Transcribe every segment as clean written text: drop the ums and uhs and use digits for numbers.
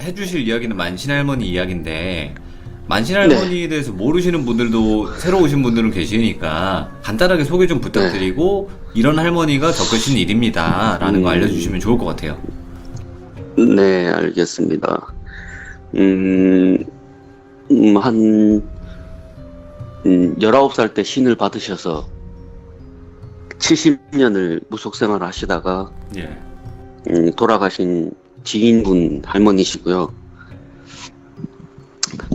해주실 이야기는 만신할머니 이야기인데 만신 네, 할머니에 대해서 모르시는 분들도 새로 오신 분들은 계시니까 간단하게 소개 좀 네, 부탁드리고 이런 할머니가 겪으신 일입니다 라는 거 음, 알려주시면 좋을 것 같아요. 네, 알겠습니다. 음, 한, 19살 때 신을 받으셔서 70년을 무속 생활을 하시다가, 예. 돌아가신 지인분 할머니시고요.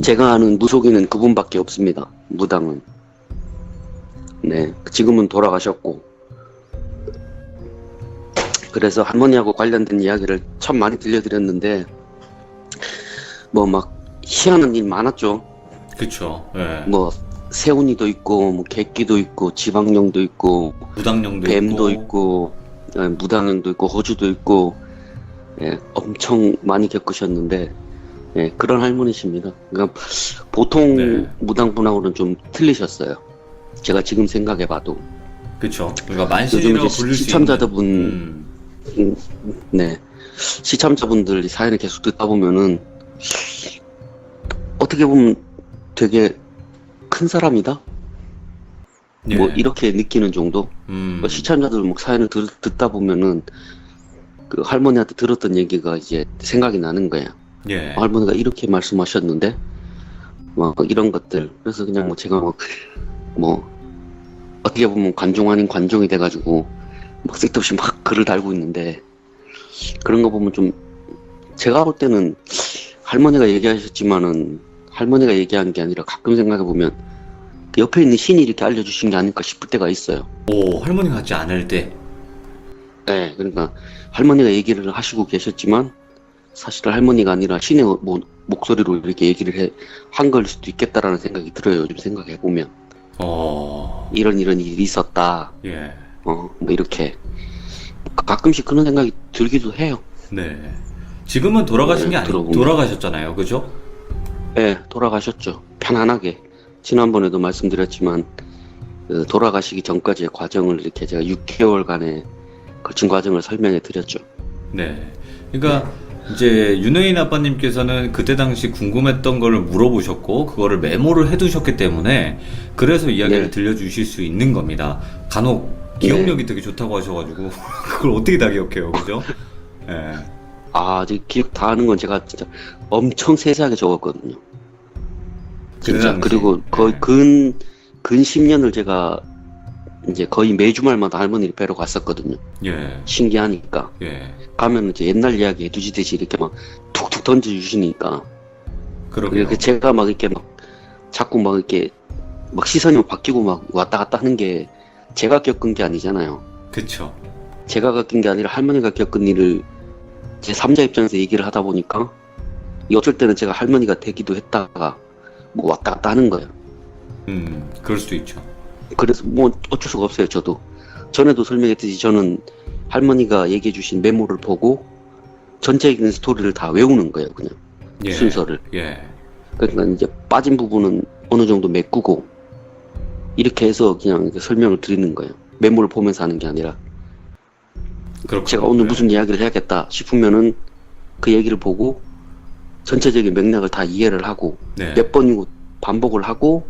제가 아는 무속인은 그분밖에 없습니다. 무당은. 네, 지금은 돌아가셨고. 그래서 할머니하고 관련된 이야기를 참 많이 들려드렸는데, 뭐 막 희한한 일 많았죠. 그쵸. 예. 뭐 새우니도 있고, 뭐 객기도 있고, 지방령도 있고, 무당령도 뱀도 있고. 있고, 무당령도 있고, 호주도 있고, 예, 엄청 많이 겪으셨는데, 예, 그런 할머니십니다. 그러니까 보통 네. 무당분하고는 좀 틀리셨어요. 제가 지금 생각해봐도. 그쵸. 그러니까 요즘 이제 만신이라고 부를 수 있는. 시청자분, 음, 네, 시청자분들 사연을 계속 듣다 보면은 어떻게 보면 되게 큰 사람이다? 뭐 예. 이렇게 느끼는 정도? 뭐 음. 시청자들 뭐 사연을 듣다 보면은 그 할머니한테 들었던 얘기가 이제 생각이 나는 거예요. 예. 할머니가 이렇게 말씀하셨는데 뭐 이런 것들. 그래서 그냥 뭐 제가 뭐 어떻게 보면 관종 아닌 관종이 돼가지고 막 쓸데없이 막 글을 달고 있는데 그런 거 보면 좀 제가 볼 때는 할머니가 얘기하셨지만은 할머니가 얘기한 게 아니라 가끔 생각해 보면 그 옆에 있는 신이 이렇게 알려주신 게 아닐까 싶을 때가 있어요. 오, 할머니 같지 않을 때. 네, 그러니까 할머니가 얘기를 하시고 계셨지만 사실 할머니가 아니라 신의 목소리로 이렇게 얘기를 한 걸 수도 있겠다라는 생각이 들어요. 요즘 생각해 보면 어. 이런 일이 있었다. 예. 뭐 이렇게 가끔씩 그런 생각이 들기도 해요. 네. 지금은 돌아가신 네, 게 아니, 들어보면. 돌아가셨잖아요. 그죠? 네, 돌아가셨죠. 편안하게. 지난번에도 말씀드렸지만 그 돌아가시기 전까지의 과정을 이렇게 제가 6개월간의 거친 과정을 설명해 드렸죠. 네. 그러니까 이제 윤호인 아빠님께서는 그때 당시 궁금했던 거를 물어보셨고 그거를 메모를 해두셨기 때문에 그래서 이야기를 네, 들려주실 수 있는 겁니다. 간혹 네. 기억력이 되게 좋다고 하셔가지고 그걸 어떻게 다 기억해요, 그죠? 예. 아, 이제 기억 다 하는 건 제가 진짜 엄청 세세하게 적었거든요. 그때 진짜. 당시. 그리고 거의 예. 근 10년을 제가 이제 거의 매주말마다 할머니를 뵈러 갔었거든요. 예. 신기하니까. 예. 가면 이제 옛날 이야기 해주시듯이 이렇게 막 툭툭 던져주시니까. 그러게요. 그 제가 막 이렇게 막 자꾸 막 이렇게 막 시선이 막 바뀌고 막 왔다 갔다 하는 게 제가 겪은 게 아니잖아요. 그쵸. 제가 겪은 게 아니라 할머니가 겪은 일을 제 3자 입장에서 얘기를 하다 보니까 이 어쩔 때는 제가 할머니가 되기도 했다가 뭐 왔다 갔다 하는 거예요. 그럴 수도 있죠. 그래서 뭐 어쩔 수가 없어요. 저도 전에도 설명했듯이 저는 할머니가 얘기해 주신 메모를 보고 전체적인 스토리를 다 외우는 거예요. 그냥 예. 순서를. 예. 그러니까 이제 빠진 부분은 어느 정도 메꾸고 이렇게 해서 그냥 이렇게 설명을 드리는 거예요. 메모를 보면서 하는 게 아니라 그렇군요. 제가 오늘 예. 무슨 이야기를 해야겠다 싶으면은 그 얘기를 보고 전체적인 맥락을 다 이해를 하고 네. 몇 번이고 반복을 하고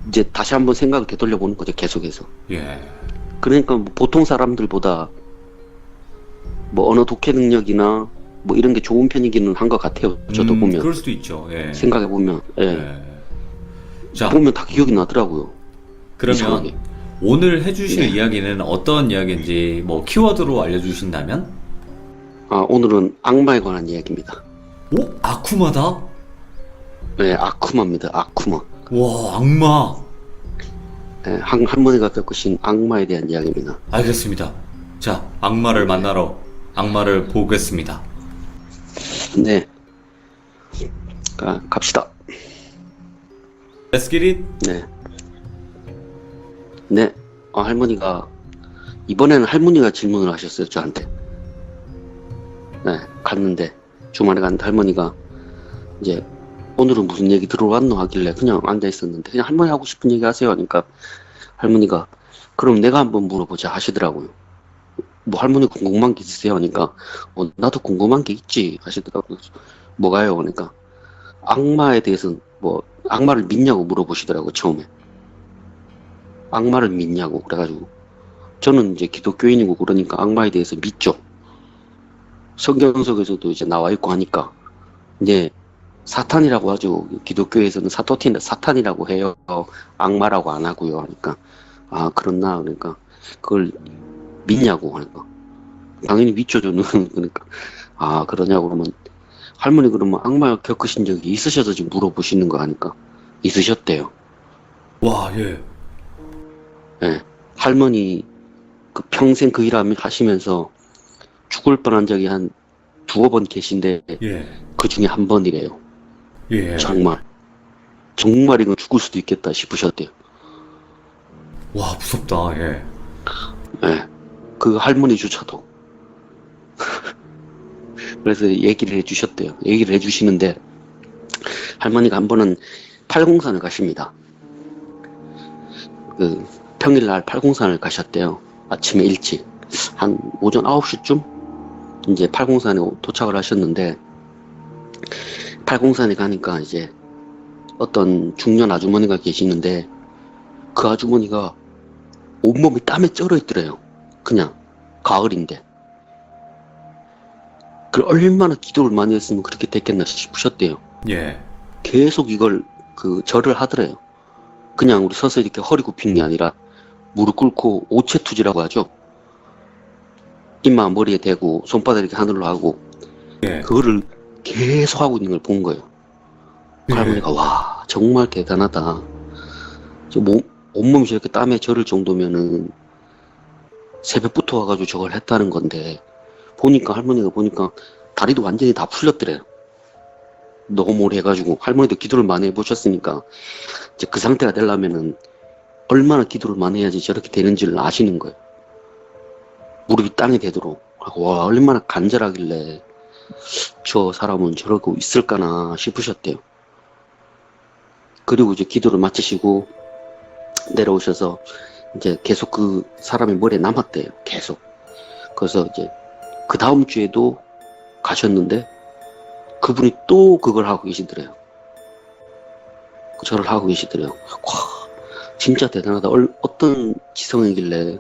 이제 다시 한번 생각을 되돌려 보는 거죠. 계속해서. 예. 그러니까 뭐 보통 사람들보다 뭐 언어 독해 능력이나 뭐 이런 게 좋은 편이기는 한 것 같아요. 저도 보면 그럴 수도 있죠. 예. 생각해 보면 예. 자, 보면 다 기억이 나더라고요. 그러면 이상하게. 오늘 해주실 네. 이야기는 어떤 이야기인지 뭐 키워드로 알려주신다면? 아, 오늘은 악마에 관한 이야기입니다. 오? 아쿠마다? 네, 아쿠마입니다. 아쿠마. 와, 악마. 네, 할머니가 겪으신 악마에 대한 이야기입니다. 알겠습니다. 자, 악마를 만나러 악마를 보겠습니다. 네, 갑시다. Let's get it. 네, 네. 할머니가 이번에는 할머니가 질문을 하셨어요, 저한테. 네, 갔는데 주말에 갔는데 할머니가 이제 오늘은 무슨 얘기 들어왔노 하길래 그냥 앉아 있었는데 그냥 할머니 하고 싶은 얘기 하세요 하니까 할머니가 그럼 내가 한번 물어보자 하시더라고요. 뭐 할머니 궁금한 게 있으세요? 하니까 나도 궁금한 게 있지 하시더라고요. 뭐가요? 그러니까 악마에 대해서는 뭐 악마를 믿냐고 물어보시더라고요. 처음에 악마를 믿냐고. 그래가지고 저는 이제 기독교인이고 그러니까 악마에 대해서 믿죠. 성경 속에서도 이제 나와 있고 하니까 이제 사탄이라고 하죠. 기독교에서는 사탄이라고 해요. 악마라고 안 하고요. 하니까 아 그렇나. 그러니까 그걸 믿냐고 하니까 당연히 믿죠 저는. 그러니까 아 그러냐고. 그러면 할머니 그러면 악마 겪으신 적이 있으셔서 지금 물어보시는 거 하니까 있으셨대요. 와, 예. 예. 할머니 그 평생 그 일 하시면서 죽을 뻔한 적이 한 두어 번 계신데 예. 그 중에 한 번이래요. 예. 정말 이건 죽을 수도 있겠다 싶으셨대요. 와, 무섭다. 예. 예. 그 할머니조차도. 그래서 얘기를 해주셨대요. 얘기를 해주시는데 할머니가 한 번은 팔공산을 가십니다. 그 평일날 팔공산을 가셨대요. 아침에 일찍 한 오전 9시쯤 이제 팔공산에 도착을 하셨는데 팔공산에 가니까 이제 어떤 중년 아주머니가 계시는데 그 아주머니가 온몸이 땀에 쩔어 있더래요. 그냥 가을인데. 그 얼마나 기도를 많이 했으면 그렇게 됐겠나 싶으셨대요. 예. 계속 이걸 그 절을 하더래요. 그냥 우리 서서 이렇게 허리 굽힌 게 아니라 무릎 꿇고 오체투지라고 하죠. 이마 머리에 대고 손바닥 이렇게 하늘로 하고 예. 그거를 계속 하고 있는 걸 본 거예요. 예. 할머니가 와 정말 대단하다. 온몸이 저렇게 땀에 절을 정도면은 새벽부터 와가지고 저걸 했다는 건데 할머니가 보니까 다리도 완전히 다 풀렸더래요. 너무 오래 해가지고 할머니도 기도를 많이 해보셨으니까 이제 그 상태가 되려면은 얼마나 기도를 많이 해야지 저렇게 되는지를 아시는 거예요. 무릎이 땅에 대도록. 와 얼마나 간절하길래 저 사람은 저러고 있을까나 싶으셨대요. 그리고 이제 기도를 마치시고 내려오셔서 이제 계속 그 사람의 머리에 남았대요. 계속. 그래서 이제 그 다음 주에도 가셨는데 그분이 또 그걸 하고 계시더래요. 절을 하고 계시더래요. 와, 진짜 대단하다. 어떤 지성이길래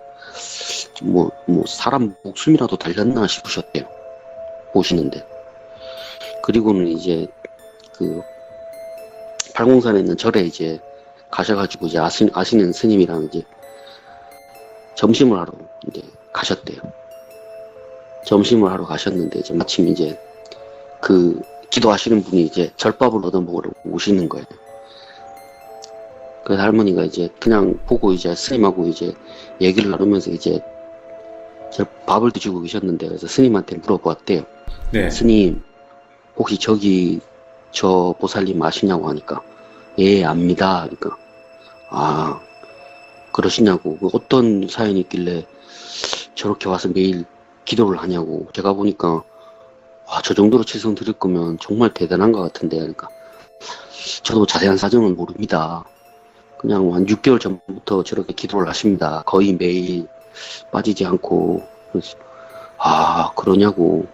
뭐 사람 목숨이라도 달렸나 싶으셨대요. 보시는데. 그리고는 이제 그 팔공산에 있는 절에 이제 가셔가지고 이제 아시는 스님이랑 이제 점심을 하러 이제 가셨대요. 점심을 하러 가셨는데 이제 마침 이제 그 기도하시는 분이 이제 절밥을 얻어먹으러 오시는 거예요. 그래서 할머니가 이제 그냥 보고 이제 스님하고 이제 얘기를 나누면서 이제 밥을 드시고 계셨는데 그래서 스님한테 물어보았대요. 네. 스님 혹시 저기 저 보살님 아시냐고 하니까 예 압니다. 그러니까 아 그러시냐고 어떤 사연이 있길래 저렇게 와서 매일 기도를 하냐고. 제가 보니까 와, 저 정도로 치성 드릴 거면 정말 대단한 것 같은데. 그러니까 저도 자세한 사정은 모릅니다. 그냥 한 6개월 전부터 저렇게 기도를 하십니다. 거의 매일 빠지지 않고. 그래서 아 그러냐고.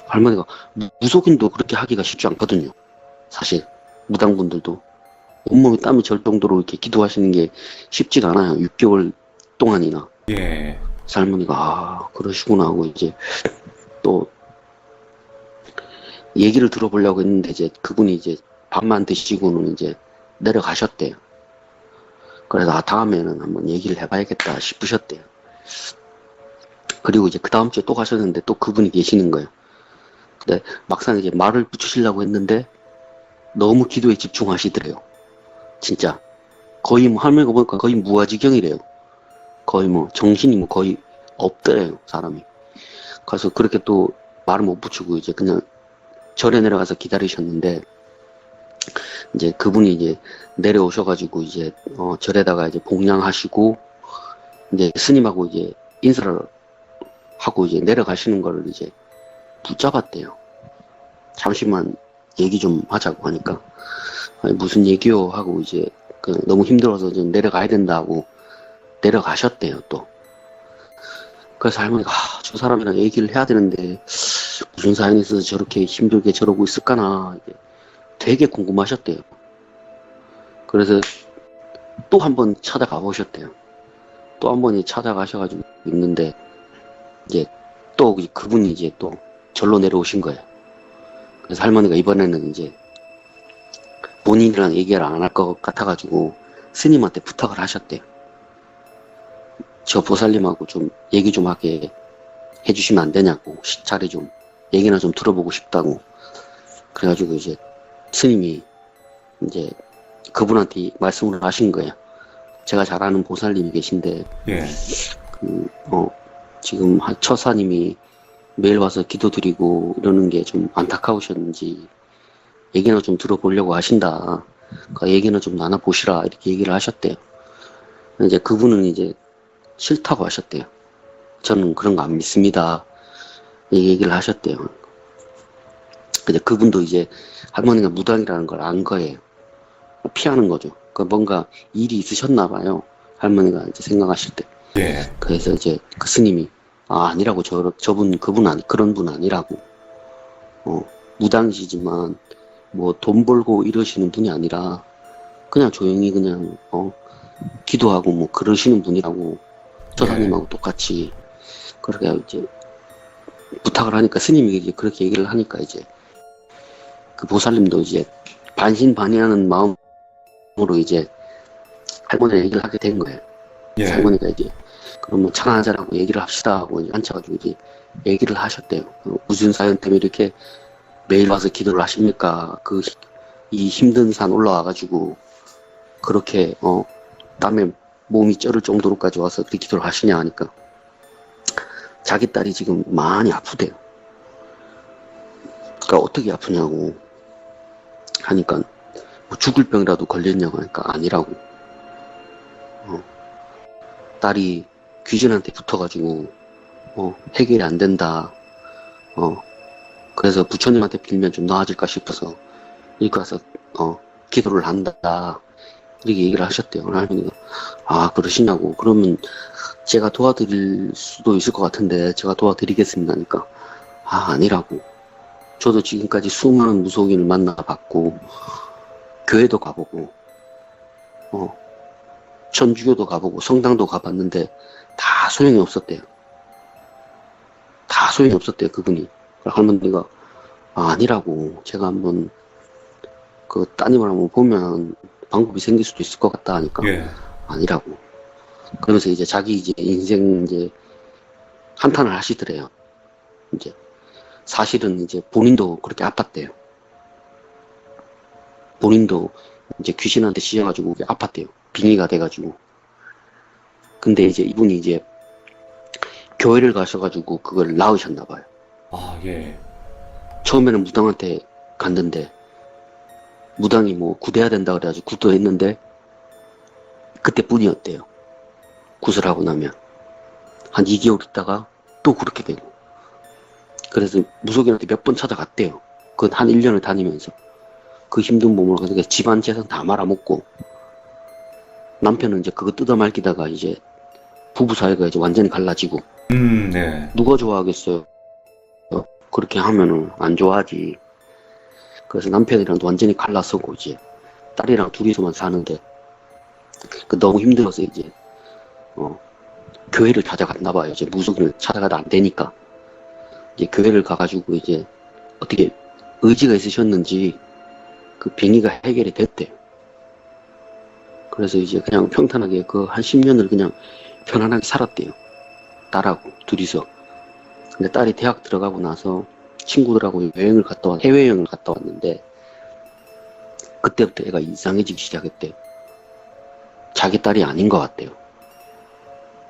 할머니가 무속인도 그렇게 하기가 쉽지 않거든요. 사실 무당분들도 온몸이 땀이 절 정도로 이렇게 기도하시는 게 쉽지가 않아요. 6개월 동안이나. 예. 할머니가 아 그러시구나 하고 이제 또 얘기를 들어보려고 했는데 이제 그분이 이제 밥만 드시고는 이제 내려가셨대요. 그래서 아 다음에는 한번 얘기를 해봐야겠다 싶으셨대요. 그리고 이제 그 다음 주에 또 가셨는데 또 그분이 계시는 거예요. 근데 막상 이제 말을 붙이시려고 했는데 너무 기도에 집중하시더래요. 진짜 거의 뭐 할머니가 보니까 거의 무아지경이래요. 거의 뭐 정신이 뭐 거의 없더래요 사람이. 그래서 그렇게 또 말을 못 붙이고 이제 그냥 절에 내려가서 기다리셨는데 이제 그분이 이제 내려오셔가지고 이제 절에다가 이제 봉양하시고 이제 스님하고 이제 인사를 하고 이제 내려가시는 거를 이제 붙잡았대요. 잠시만 얘기 좀 하자고 하니까 아니, 무슨 얘기요 하고 이제 너무 힘들어서 좀 내려가야 된다고 내려가셨대요. 또 그래서 할머니가 저 사람이랑 얘기를 해야 되는데 무슨 사연이 있어서 저렇게 힘들게 저러고 있을까나 이게 되게 궁금하셨대요. 그래서 또 한 번 찾아가 보셨대요. 또 한 번이 찾아가셔가지고 있는데 이제 또 그분이 이제 또 절로 내려오신 거예요. 그래서 할머니가 이번에는 이제 본인이랑 얘기를 안 할 것 같아가지고 스님한테 부탁을 하셨대요. 저 보살님하고 좀 얘기 좀 하게 해주시면 안 되냐고, 자리 좀 얘기나 좀 들어보고 싶다고. 그래가지고 이제 스님이 이제 그분한테 말씀을 하신 거예요. 제가 잘 아는 보살님이 계신데 예. 지금 처사님이 매일 와서 기도드리고 이러는 게 좀 안타까우셨는지 얘기나 좀 들어보려고 하신다. 그러니까 얘기나 좀 나눠보시라 이렇게 얘기를 하셨대요. 이제 그분은 이제 싫다고 하셨대요. 저는 그런 거 안 믿습니다. 이 얘기를 하셨대요. 근데 그분도 이제 할머니가 무당이라는 걸 안 거예요. 피하는 거죠. 그 뭔가 일이 있으셨나 봐요. 할머니가 이제 생각하실 때. 예. 그래서 이제 그 스님이 아니라고 그분 그런 분 아니라고. 무당이시지만 뭐 돈 벌고 이러시는 분이 아니라 그냥 조용히 그냥 기도하고 뭐 그러시는 분이라고. 조사님하고 똑같이 그렇게 이제 부탁을 하니까 스님이 이제 그렇게 얘기를 하니까 이제 그 보살님도 이제 반신반의하는 마음으로 이제 할머니랑 얘기를 하게 된 거예요. 예. 할머니가 이제 그러면 차 한잔하고 얘기를 합시다 하고 이제 앉혀가지고 이제 얘기를 하셨대요. 무슨 사연 때문에 이렇게 매일 와서 기도를 하십니까? 이 힘든 산 올라와가지고 그렇게 땀에 몸이 쩔을 정도로까지 와서 그렇게 기도를 하시냐 하니까 자기 딸이 지금 많이 아프대요. 그러니까 어떻게 아프냐고 하니까 뭐 죽을 병이라도 걸렸냐고 하니까 아니라고. 딸이 귀신한테 붙어가지고 해결이 안 된다. 그래서 부처님한테 빌면 좀 나아질까 싶어서 이렇게 와서 기도를 한다. 이렇게 얘기를 하셨대요. 할머니가 그러시냐고. 그러면 제가 도와드릴 수도 있을 것 같은데 제가 도와드리겠습니다 하니까 아니라고. 저도 지금까지 수많은 무속인을 만나봤고 교회도 가보고 천주교도 가보고 성당도 가봤는데 다 소용이 없었대요. 다 소용이 없었대요. 그분이. 할머니가 아니라고. 제가 한번 그 따님을 한번 보면 방법이 생길 수도 있을 것 같다 하니까 예. 아니라고. 그러면서 이제 자기 이제 인생 이제 한탄을 하시더래요. 이제 사실은 이제 본인도 그렇게 아팠대요. 본인도 이제 귀신한테 씌여가지고 아팠대요. 빙의가 돼가지고. 근데 이제 이분이 이제 교회를 가셔가지고 그걸 낳으셨나봐요. 예. 처음에는 무당한테 갔는데 무당이 뭐 구대해야 된다 그래가지고 구도했는데 그때뿐이었대요. 구슬하고 나면 한 2개월 있다가 또 그렇게 되고. 그래서 무속인한테 몇 번 찾아갔대요. 그건 한 1년을 다니면서 그 힘든 몸을 그러니까 집안 재산 다 말아먹고 남편은 이제 그거 뜯어말기다가 이제 부부 사이가 이제 완전히 갈라지고. 네. 누가 좋아하겠어요? 그렇게 하면은 안 좋아하지. 그래서 남편이랑도 완전히 갈라서고 이제 딸이랑 둘이서만 사는데 너무 힘들어서 이제 교회를 찾아갔나 봐요. 이제 무속인을 찾아가도 안 되니까 이제 교회를 가가지고 이제 어떻게 의지가 있으셨는지 그 빙의가 해결이 됐대요. 그래서 이제 그냥 평탄하게 그 한 10년을 그냥 편안하게 살았대요. 딸하고 둘이서. 근데 딸이 대학 들어가고 나서 친구들하고 해외여행을 갔다 왔는데 그때부터 애가 이상해지기 시작했대요. 자기 딸이 아닌 것 같대요.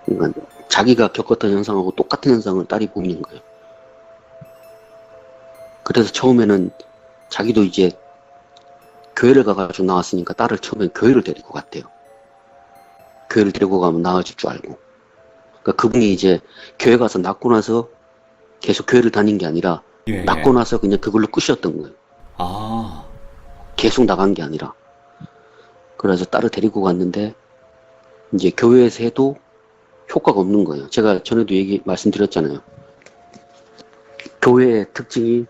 그러니까 자기가 겪었던 현상하고 똑같은 현상을 딸이 보이는 거예요. 그래서 처음에는 자기도 이제 교회를 가가지고 나왔으니까 딸을 처음엔 교회를 데리고 갔대요. 교회를 데리고 가면 나아질 줄 알고. 그러니까 그분이 이제 교회 가서 낳고 나서 계속 교회를 다닌 게 아니라 낳고 나서 그냥 그걸로 끝이었던 거예요. 계속 나간 게 아니라. 그래서 딸을 데리고 갔는데 이제 교회에서 해도 효과가 없는 거예요. 제가 전에도 말씀드렸잖아요. 교회의 특징이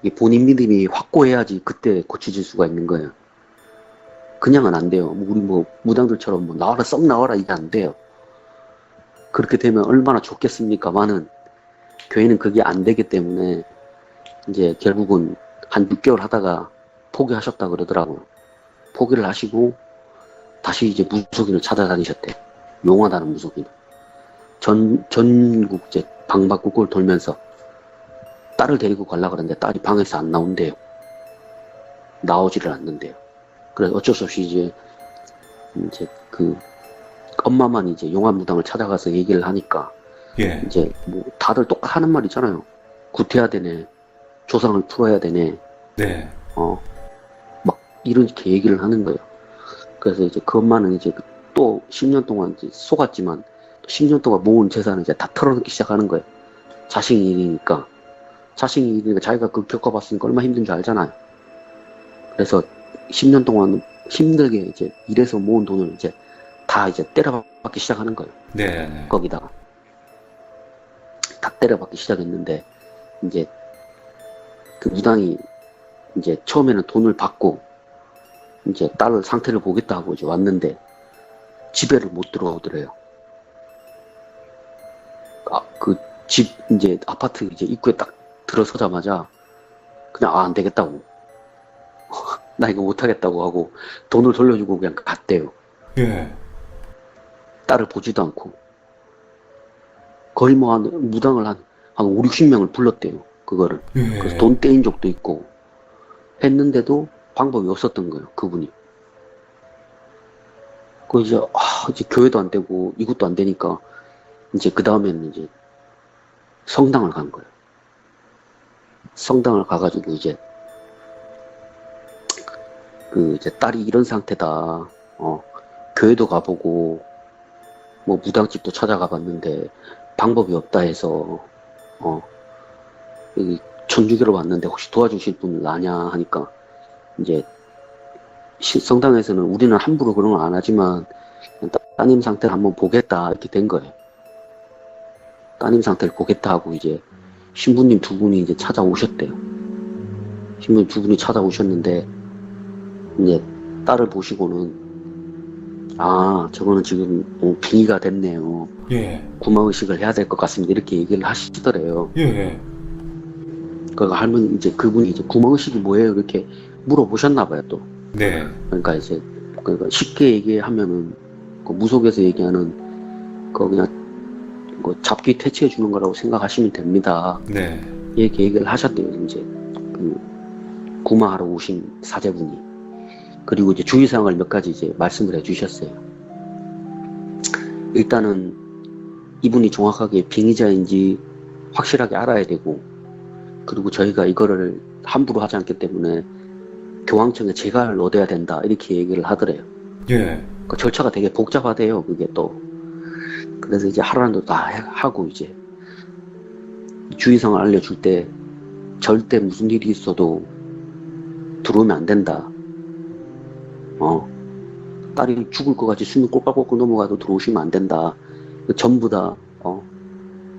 이게 본인 믿음이 확고해야지 그때 고쳐질 수가 있는 거예요. 그냥은 안 돼요. 우리 무당들처럼 나와라, 썩 나와라, 이게 안 돼요. 그렇게 되면 얼마나 좋겠습니까만은 교회는 그게 안 되기 때문에 이제 결국은 한 6개월 하다가 포기하셨다 그러더라고요. 포기를 하시고 다시 이제 무속인을 찾아다니셨대. 용하다는 무속인. 전국 이제 방방곡곡을 돌면서 딸을 데리고 가려고 그러는데 딸이 방에서 안 나온대요. 나오지를 않는데요. 그래서 어쩔 수 없이 이제 그 엄마만 이제 용화무당을 찾아가서 얘기를 하니까 예. 이제 다들 똑같은 말 있잖아요. 구태야 되네. 조상을 풀어야 되네. 네. 막 이렇게 얘기를 하는 거예요. 그래서 이제 그 엄마는 이제 또 10년 동안 이제 속았지만 10년 동안 모은 재산을 이제 다 털어놓기 시작하는 거예요. 자식 일이니까 자기가 그거 겪어봤으니까 얼마나 힘든 줄 알잖아요. 그래서 10년 동안 힘들게 이제 일해서 모은 돈을 이제 다 이제 때려박기 시작하는 거예요. 네. 거기다가 다 때려박기 시작했는데 이제 그 무당이 이제 처음에는 돈을 받고 이제 딸 상태를 보겠다고 이제 왔는데 집에를 못 들어오더래요. 그 집 이제 아파트 이제 입구에 딱 들어서자마자 그냥 안 되겠다고 나 이거 못 하겠다고 하고 돈을 돌려주고 그냥 갔대요. 예. 딸을 보지도 않고 거의 무당을 한 5, 60명을 불렀대요. 그거를. 예. 그래서 돈 떼인 적도 있고 했는데도 방법이 없었던 거예요. 그분이. 이제 교회도 안 되고 이것도 안 되니까 이제 그 다음에는 이제 성당을 간 거예요. 성당을 가가지고 이제 이제 딸이 이런 상태다. 교회도 가보고 무당집도 찾아가 봤는데 방법이 없다 해서 여기 천주교로 왔는데 혹시 도와주실 분 아냐 하니까 이제 성당에서는 우리는 함부로 그런 건 안 하지만 따님 상태를 한번 보겠다 이렇게 된 거예요. 따님 상태를 보겠다 하고 이제 신부님 두 분이 이제 찾아오셨대요. 신부님 두 분이 찾아오셨는데 이제 딸을 보시고는 저거는 지금 빙의가 됐네요. 예. 구마의식을 해야 될 것 같습니다. 이렇게 얘기를 하시더래요. 예. 그러니까 할머니 이제 그분이 이제 구마의식이 뭐예요? 이렇게 물어보셨나봐요 또. 네. 그러니까 이제 쉽게 얘기하면은 그 무속에서 얘기하는 그냥 잡기 퇴치해 주는 거라고 생각하시면 됩니다. 네. 이렇게 얘기를 하셨대요. 이제 구마하러 오신 사제분이. 그리고 이제 주의사항을 몇 가지 이제 말씀을 해주셨어요. 일단은 이분이 정확하게 빙의자인지 확실하게 알아야 되고, 그리고 저희가 이거를 함부로 하지 않기 때문에 교황청에 재가를 얻어야 된다 이렇게 얘기를 하더래요. 예. 그 절차가 되게 복잡하대요. 그게 또. 그래서 이제 하라는 다 하고 이제 주의사항을 알려줄 때 절대 무슨 일이 있어도 들어오면 안 된다. 딸이 죽을 것 같이 숨이 꼴깍꼴깍 넘어가도 들어오시면 안 된다. 전부 다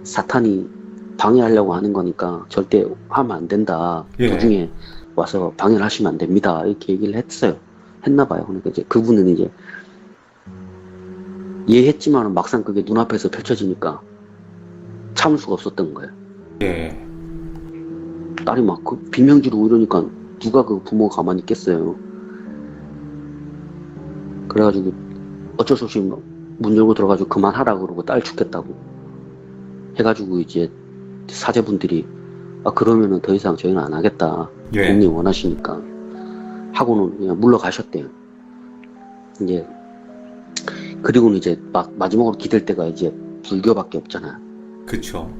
사탄이 방해하려고 하는 거니까 절대 하면 안 된다. 예. 도중에 와서 방해를 하시면 안 됩니다. 이렇게 얘기를 했나 봐요. 그러니까 이제 그분은 이제 이해했지만 막상 그게 눈앞에서 펼쳐지니까 참을 수가 없었던 거예요. 예. 딸이 막 비명 지르고 이러니까 누가 그 부모가 가만히 있겠어요. 그래가지고 어쩔 수 없이 문 열고 들어가지고 그만하라 그러고 딸 죽겠다고 해가지고 이제 사제분들이 그러면은 더 이상 저희는 안 하겠다. 예. 부모님 원하시니까 하고는 그냥 물러가셨대요. 이제 그리고는 이제 마지막으로 기댈 때가 이제 불교밖에 없잖아. 그쵸.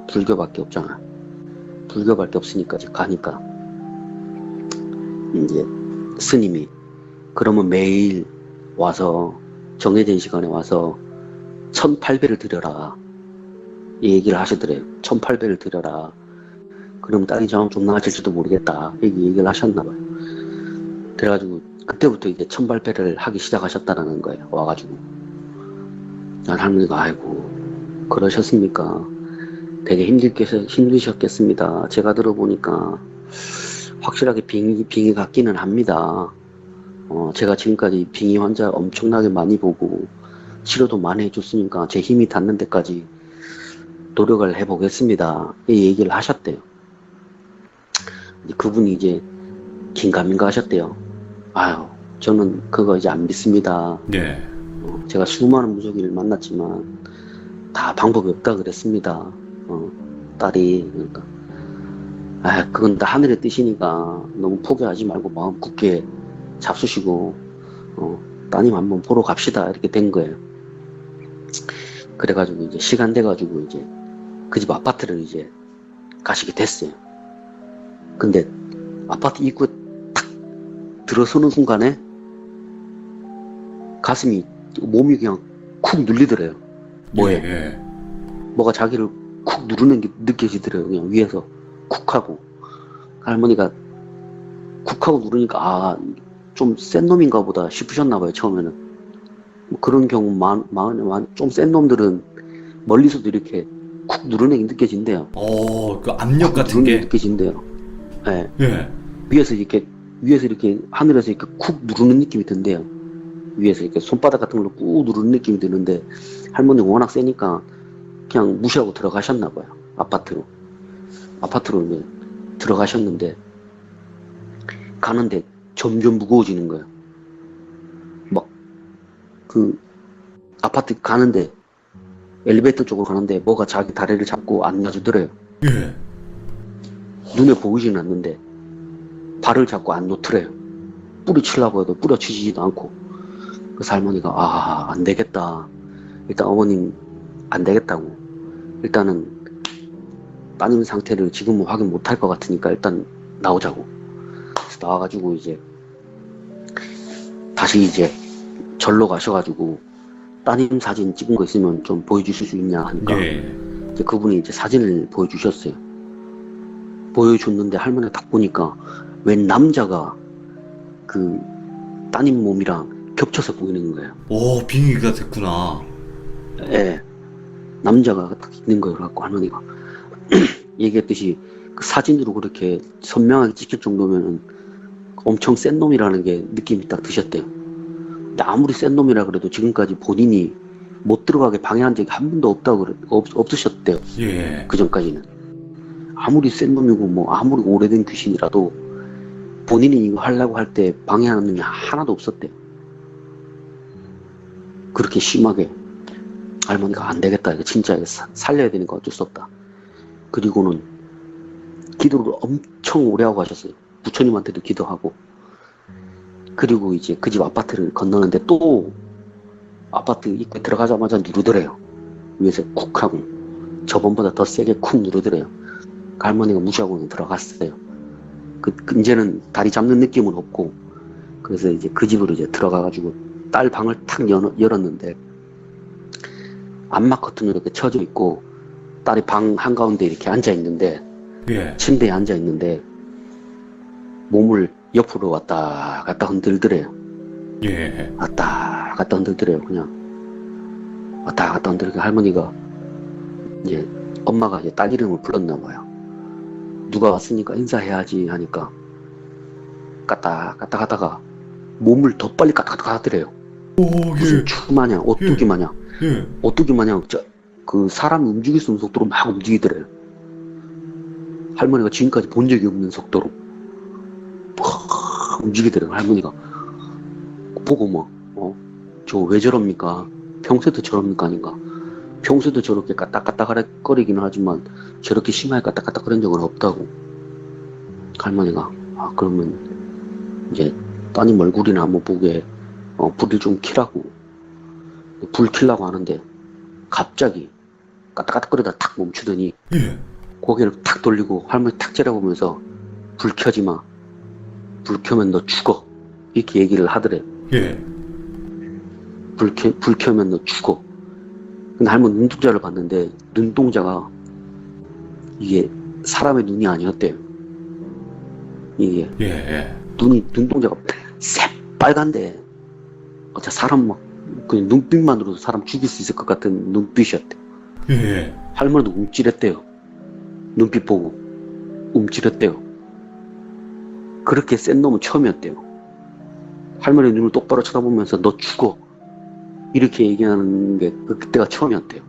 불교밖에 없잖아. 불교밖에 없으니까 이제 가니까 이제 스님이 그러면 매일 와서 정해진 시간에 와서 1800을 드려라 이 얘기를 하시더래요. 1800을 드려라. 그럼 딸이 좀 나아질지도 모르겠다 이렇게 얘기를 하셨나봐요. 그래가지고 그때부터 이제 1800을 하기 시작하셨다는 거예요. 와가지고 할머니가 아이고 그러셨습니까? 되게 힘드셨겠습니다. 제가 들어보니까 확실하게 빙의 같기는 합니다. 제가 지금까지 빙의 환자 엄청나게 많이 보고 치료도 많이 해줬으니까 제 힘이 닿는 데까지 노력을 해보겠습니다. 이 얘기를 하셨대요. 그분이 이제 긴가민가 하셨대요. 아유, 저는 그거 이제 안 믿습니다. 네. 제가 수많은 무속인을 만났지만 다 방법이 없다 그랬습니다. 딸이 그러니까 그건 다 하늘의 뜻이니까 너무 포기하지 말고 마음 굳게 잡수시고 따님 한번 보러 갑시다 이렇게 된 거예요. 그래가지고 이제 시간 돼가지고 이제 그 집 아파트를 이제 가시게 됐어요. 근데 아파트 입구에 탁 들어서는 순간에 가슴이 몸이 그냥 쿡 눌리더래요. 뭐에 예. 뭐가 자기를 쿡 누르는 게 느껴지더래요. 그냥 위에서 쿡하고 할머니가 쿡하고 누르니까 좀 센 놈인가 보다 싶으셨나봐요. 처음에는 뭐 그런 경우 좀 센 놈들은 멀리서도 이렇게 쿡 누르는 게 느껴진대요. 그 압력 같은 게 느껴진대요. 네. 예. 위에서 이렇게 하늘에서 이렇게 쿡 누르는 느낌이 든대요. 위에서 이렇게 손바닥 같은 걸로 꾹 누르는 느낌이 드는데 할머니 워낙 세니까 그냥 무시하고 들어가셨나봐요. 아파트로 이제 들어가셨는데 가는데 점점 무거워지는 거예요. 막 그 아파트 가는데 엘리베이터 쪽으로 가는데 뭐가 자기 다리를 잡고 안 놔주더래요. 예. 눈에 보이지는 않는데 발을 잡고 안 놓더래요. 뿌리치려고 해도 뿌려치지도 않고. 그래서 할머니가 안 되겠다. 일단 어머님 안 되겠다고. 일단은 따님 상태를 지금은 확인 못할 것 같으니까 일단 나오자고. 그래서 나와가지고 이제 다시 이제 절로 가셔가지고 따님 사진 찍은 거 있으면 좀 보여주실 수 있냐 하니까 이제 그분이 이제 사진을 보여주셨어요. 보여줬는데 할머니가 딱 보니까 웬 남자가 그 따님 몸이랑 겹쳐서 보이는 거예요. 오, 빙의가 됐구나. 예. 남자가 딱 있는 거예요. 그래갖고 할머니가 얘기했듯이 그 사진으로 그렇게 선명하게 찍힐 정도면은 엄청 센 놈이라는 게 느낌이 딱 드셨대요. 근데 아무리 센 놈이라 그래도 지금까지 본인이 못 들어가게 방해한 적이 한 번도 없으셨대요. 예. 그 전까지는. 아무리 센 놈이고 뭐 아무리 오래된 귀신이라도 본인이 이거 하려고 할 때 방해하는 놈이 하나도 없었대요. 그렇게 심하게 할머니가 안 되겠다. 이거 진짜 살려야 되니까 어쩔 수 없다. 그리고는 기도를 엄청 오래 하고 하셨어요. 부처님한테도 기도하고. 그리고 이제 그 집 아파트를 건너는데 또 아파트 입구에 들어가자마자 누르더래요. 위에서 쿡 하고. 저번보다 더 세게 쿡 누르더래요. 할머니가 무시하고는 들어갔어요. 이제는 다리 잡는 느낌은 없고. 그래서 이제 그 집으로 이제 들어가가지고 딸 방을 탁 열었는데 암막 커튼으로 이렇게 쳐져 있고 딸이 방 한가운데 이렇게 앉아 있는데 침대에 앉아 있는데 몸을 옆으로 왔다 갔다 흔들더래요. 왔다 갔다 흔들더래요. 그냥 왔다 갔다 흔들니까 할머니가 이제 엄마가 이제 딸 이름을 불렀나 봐요. 누가 왔으니까 인사해야지 하니까 갔다 가다가 몸을 더 빨리 갔다 가더래요. 무슨 추 마냥 오뚜기 마냥 오뚜기 마냥 그 사람이 움직일 수 있는 속도로 막 움직이더래요. 할머니가 지금까지 본 적이 없는 속도로 움직이더래요. 할머니가 보고 뭐 저 왜 저럽니까? 평소에도 저럽니까? 아닌가? 평소에도 저렇게 까딱까딱거리기는 하지만 저렇게 심하게 까딱까딱거린 적은 없다고. 할머니가 그러면 이제 따님 얼굴이나 한번 보게 불을 좀 켜라고. 불 켜려고 하는데 갑자기 까딱까딱거리다 탁 멈추더니 고개를 탁 돌리고 할머니 탁 째려보면서 불 켜지 마. 불 켜면 너 죽어. 이렇게 얘기를 하더래. 불 켜면 너 죽어. 근데 할머니 눈동자를 봤는데 눈동자가 이게 사람의 눈이 아니었대요. 이게 눈동자가 새빨간데 어차 사람 막 그 눈빛만으로도 사람 죽일 수 있을 것 같은 눈빛이었대. 예. 할머니도 움찔했대요. 눈빛 보고 움찔했대요. 그렇게 센 놈은 처음이었대요. 할머니 눈을 똑바로 쳐다보면서 너 죽어 이렇게 얘기하는 게 그때가 처음이었대요.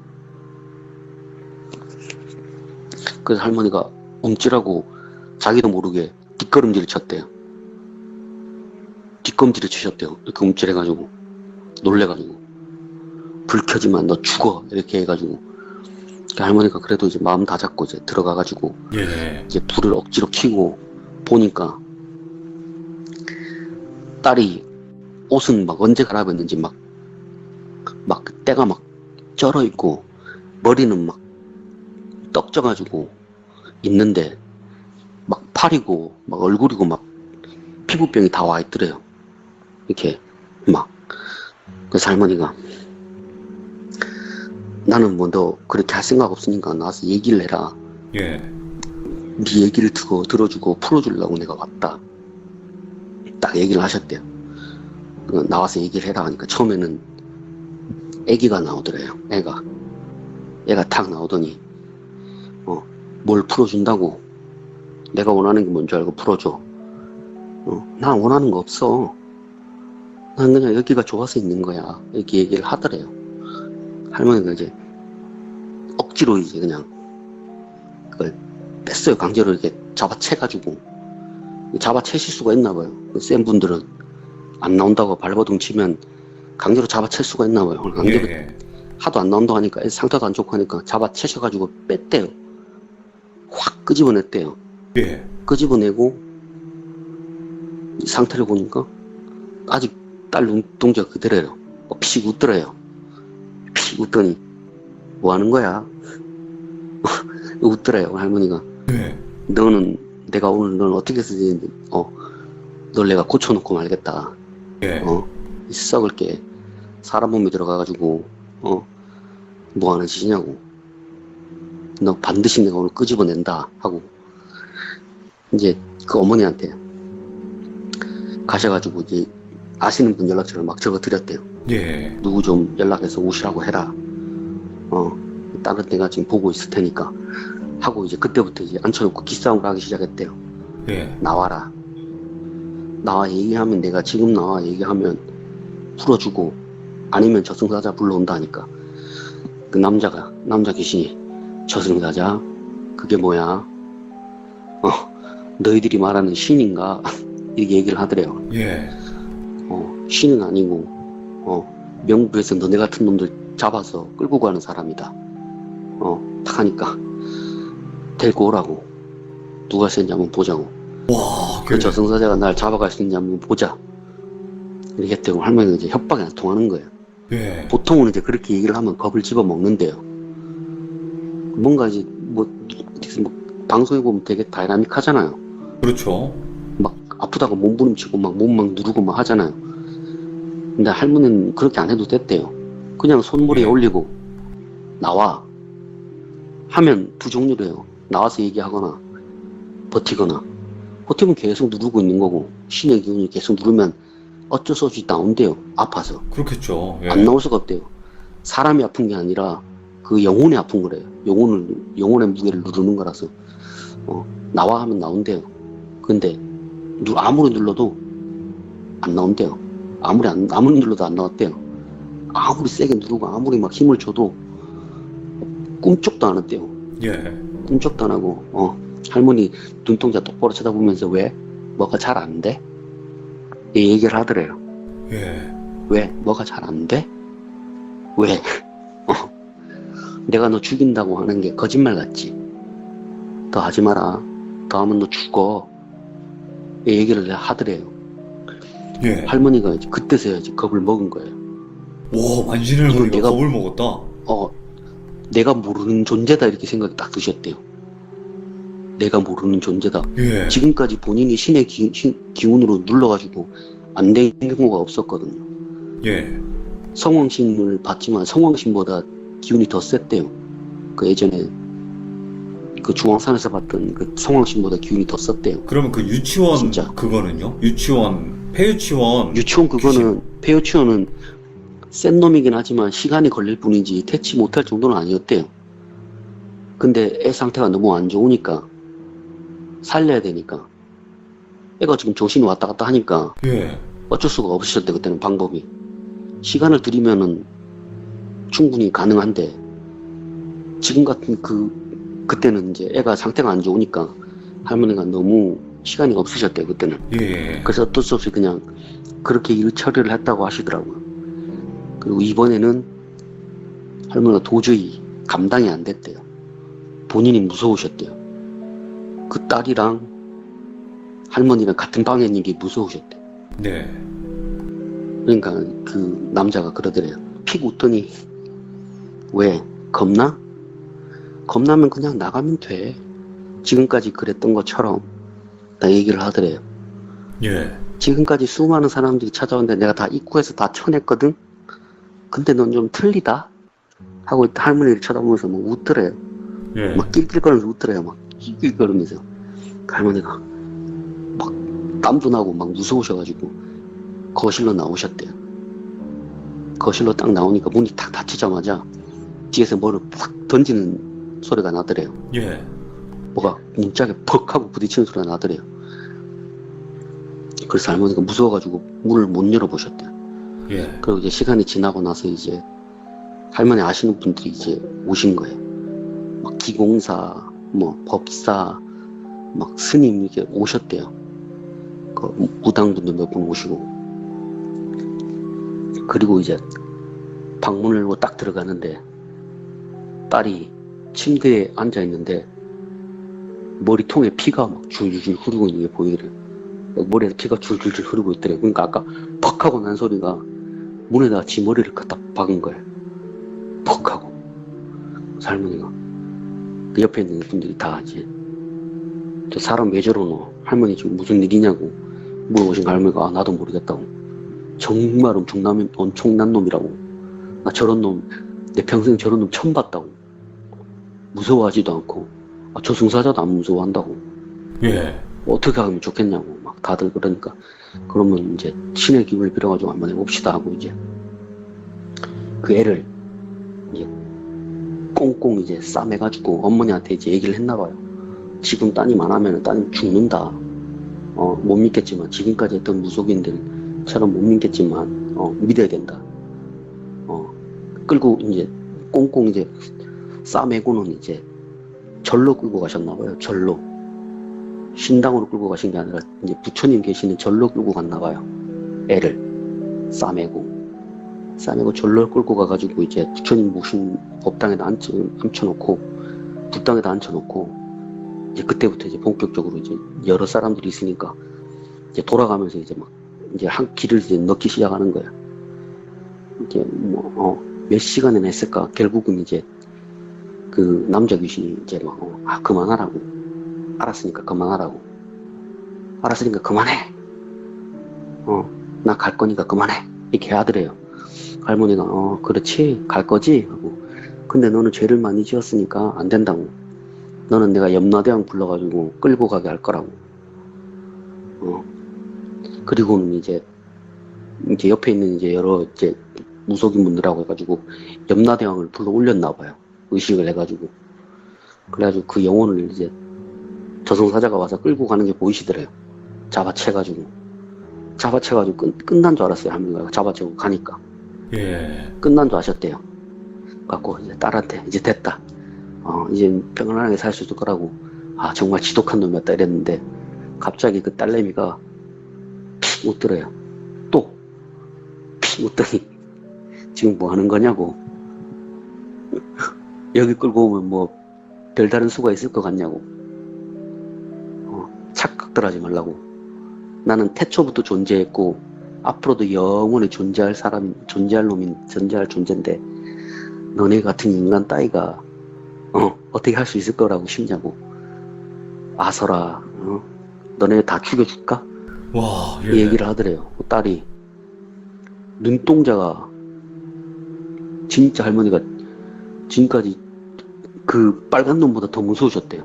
그래서 할머니가 움찔하고 자기도 모르게 뒷걸음질을 쳤대요. 뒷걸음질을 치셨대요. 이렇게 움찔해가지고 놀래가지고 불 켜지만 너 죽어 이렇게 해가지고 할머니가 그래도 이제 마음 다 잡고 이제 들어가가지고 예. 이제 불을 억지로 켜고 보니까 딸이 옷은 막 언제 갈아입었는지 막 때가 막 쩔어 있고 머리는 막 떡져가지고 있는데 막 팔이고 막 얼굴이고 막 피부병이 다 와 있더래요. 이렇게 막. 그래서 할머니가 나는 뭐 너 그렇게 할 생각 없으니까 나와서 얘기를 해라. 예. 네 얘기를 들어주고 풀어주려고 내가 왔다. 딱 얘기를 하셨대요. 나와서 얘기를 해라 하니까 처음에는 애기가 나오더래요. 애가 탁 나오더니 뭘 풀어준다고 내가 원하는 게 뭔지 알고 풀어줘. 나 원하는 거 없어. 난 그냥 여기가 좋아서 있는 거야. 이렇게 얘기를 하더래요. 할머니가 이제 억지로 이제 그냥 그걸 뺐어요. 강제로 이렇게 잡아채가지고. 잡아채실 수가 있나 봐요. 센 분들은 안 나온다고 발버둥 치면 강제로 잡아챌 수가 있나 봐요. 강제로 예. 하도 안 나온다고 하니까 상태도 안 좋고 하니까 잡아채셔가지고 뺐대요. 확 끄집어냈대요. 예. 끄집어내고 이 상태를 보니까 아직 딸 눈동자 그대로예요. 픽 웃더래요. 픽 웃더니 뭐 하는 거야? 웃더래요. 할머니가. 예. 너는 내가 오늘 넌 어떻게 쓰지? 널 내가 고쳐놓고 말겠다. 예. 이 썩을 게 사람 몸에 들어가가지고 뭐 하는 짓이냐고. 너 반드시 내가 오늘 끄집어낸다 하고 이제 그 어머니한테 가셔가지고 이제 아시는 분 연락처를 막 적어 드렸대요. 예. 누구 좀 연락해서 오시라고 해라. 다른 데가 지금 보고 있을 테니까 하고 이제 그때부터 이제 앉혀놓고 기싸움을 하기 시작했대요. 예. 나와라. 나와 얘기하면 내가 지금 나와 얘기하면 풀어주고 아니면 저승사자 불러온다 하니까 그 남자 귀신이 저승사자 그게 뭐야? 너희들이 말하는 신인가? 이렇게 얘기를 하더래요. 예. 신은 아니고 명부에서 너네 같은 놈들 잡아서 끌고 가는 사람이다. 딱 하니까 데리고 오라고. 누가 센지 한번 보자고. 와. 그 저승사자가 날 잡아갈 수 있는지 한번 보자. 이렇게 했대고 할머니가 이제 협박이 안 통하는 거예요. 예. 보통은 이제 그렇게 얘기를 하면 겁을 집어 먹는데요. 뭔가 이제 뭐 방송에 보면 되게 다이나믹하잖아요. 그렇죠. 막 아프다고 몸부림치고 막 몸 막 누르고 막 하잖아요. 근데 할머니는 그렇게 안 해도 됐대요. 그냥 손머리에 올리고 나와 하면 두 종류로 해요. 나와서 얘기하거나 버티거나. 버티면 계속 누르고 있는 거고 신의 기운이 계속 누르면 어쩔 수 없이 나온대요. 아파서. 그렇겠죠. 예. 안 나올 수가 없대요. 사람이 아픈 게 아니라 그 영혼이 아픈 거래요. 영혼의 무게를 누르는 거라서 나와 하면 나온대요. 근데 아무리 눌러도 안 나온대요. 아무리 눌러도 안 나왔대요. 아무리 세게 누르고 아무리 막 힘을 줘도 꿈쩍도 안 했대요. 예. 꿈쩍도 안 하고 할머니 눈동자 똑바로 쳐다보면서 왜? 뭐가 잘 안 돼? 이 얘기를 하더래요. 예. 왜? 뭐가 잘 안 돼? 왜? 내가 너 죽인다고 하는 게 거짓말 같지? 더 하지 마라. 더 하면 너 죽어. 이 얘기를 하더래요. 예. 할머니가 이제 그때서야 이제 겁을 먹은 거예요. 와, 만신을 이건 보니까 겁을 먹었다. 내가 모르는 존재다 이렇게 생각이 딱 드셨대요. 내가 모르는 존재다. 예. 지금까지 본인이 신의 기운으로 눌러가지고 안 된 경우가 없었거든요. 예. 성왕신을 봤지만 성왕신보다 기운이 더 셌대요. 그 예전에 그 중앙산에서 봤던 그 성왕신보다 기운이 더 셌대요. 그러면 그 유치원 진짜. 그거는요? 유치원, 폐유치원. 유치원 그거는 폐유치원은 센 놈이긴 하지만 시간이 걸릴 뿐이지 퇴치 못할 정도는 아니었대요. 근데 애 상태가 너무 안 좋으니까 살려야 되니까 애가 지금 정신이 왔다 갔다 하니까 예. 어쩔 수가 없으셨대. 그때는 방법이 시간을 들이면은 충분히 가능한데 지금 같은 그때는 이제 애가 상태가 안 좋으니까 할머니가 너무 시간이 없으셨대요. 그때는. 예. 그래서 어쩔 수 없이 그냥 그렇게 일 처리를 했다고 하시더라고요. 그리고 이번에는 할머니가 도저히 감당이 안 됐대요. 본인이 무서우셨대요. 그 딸이랑 할머니랑 같은 방에 있는 게 무서우셨대요. 네. 그러니까 그 남자가 그러더래요. 픽 웃더니 왜? 겁나? 겁나면 그냥 나가면 돼. 지금까지 그랬던 것처럼 나 얘기를 하더래요. 예. 지금까지 수많은 사람들이 찾아오는데 내가 다 입구에서 다 쳐냈거든? 근데 넌 좀 틀리다? 하고 할머니를 쳐다보면서 막 웃더래요. 예. 막 낄낄거리면서 웃더래요. 막 낄낄거리면서. 그 할머니가 막 땀도 나고 막 무서우셔가지고 거실로 나오셨대요. 거실로 딱 나오니까 문이 탁 닫히자마자 뒤에서 뭐를 팍 던지는 소리가 나더래요. 예. 뭐가 문짝에 퍽 하고 부딪히는 소리가 나더래요. 그래서 할머니가 무서워가지고 문을 못 열어보셨대요. 예. 그리고 이제 시간이 지나고 나서 이제 할머니 아시는 분들이 이제 오신 거예요. 막 기공사, 뭐 법사, 막 스님 이렇게 오셨대요. 그 무당분들 몇 분 오시고. 그리고 이제 방문을 열고 딱 들어가는데 딸이 침대에 앉아 있는데 머리통에 피가 막 줄줄줄 흐르고 있는 게 보이더래요. 머리에서 피가 줄줄줄 흐르고 있더래요. 그러니까 아까 퍽 하고 난 소리가 문에다가 지 머리를 갖다 박은 거예요. 퍽 하고. 할머니가 그 옆에 있는 분들이 다 이제 저 사람 왜 저러노? 할머니 지금 무슨 일이냐고 물어보신 할머니가 아, 나도 모르겠다고. 정말 엄청난 놈이라고. 나 저런 놈 내 평생 저런 놈 처음 봤다고. 무서워하지도 않고 저승사자도 안 무서워한다고. 예. 어떻게 하면 좋겠냐고 막 다들 그러니까 그러면 이제 신의 기운을 빌어가지고 한번 해봅시다 하고 이제 그 애를 이제 꽁꽁 이제 싸매가지고 어머니한테 이제 얘기를 했나봐요. 지금 따님 안 하면 따님 죽는다. 못 믿겠지만 지금까지 했던 무속인들처럼 못 믿겠지만 믿어야 된다. 끌고 이제 꽁꽁 이제 싸매고는 이제 절로 끌고 가셨나봐요. 절로. 신당으로 끌고 가신 게 아니라 이제 부처님 계시는 절로 끌고 갔나봐요. 애를 싸매고 절로 끌고 가가지고 이제 부처님 모신 법당에다 앉혀놓고 불당에다 앉혀놓고 이제 그때부터 이제 본격적으로 이제 여러 사람들이 있으니까 이제 돌아가면서 이제 막 이제 한 길을 이제 넣기 시작하는 거예요. 이제 몇 시간이나 했을까? 결국은 이제 그 남자 귀신이 이제 막 그만하라고. 알았으니까 그만하라고. 알았으니까 그만해. 나 갈 거니까 그만해. 이렇게 하더래요. 할머니가 그렇지 갈 거지 하고. 근데 너는 죄를 많이 지었으니까 안 된다고. 너는 내가 염라대왕 불러가지고 끌고 가게 할 거라고. 그리고는 이제 옆에 있는 이제 여러 이제 무속인 분들하고 해가지고 염라대왕을 불러 올렸나 봐요. 의식을 해가지고. 그래가지고 그 영혼을 이제 저승사자가 와서 끌고 가는 게 보이시더래요. 잡아채가지고 끝난 줄 알았어요. 할머니가 잡아채고 가니까. 예. 끝난 줄 아셨대요. 갖고 이제 딸한테 이제 됐다. 이제 평안하게 살 수 있을 거라고. 정말 지독한 놈이었다 이랬는데 갑자기 그 딸내미가 픽 웃더래요. 또 픽 웃더니 지금 뭐 하는 거냐고. 여기 끌고 오면 뭐 별다른 수가 있을 것 같냐고. 착각들 하지 말라고. 나는 태초부터 존재했고 앞으로도 영원히 존재할 존재인데 너네 같은 인간 따위가 어떻게 할 수 있을 거라고 싶냐고. 아서라. 너네 다 죽여줄까? 와. 이 얘기를 하더래요. 딸이. 눈동자가 진짜 할머니가 지금까지 그 빨간 놈보다 더 무서우셨대요.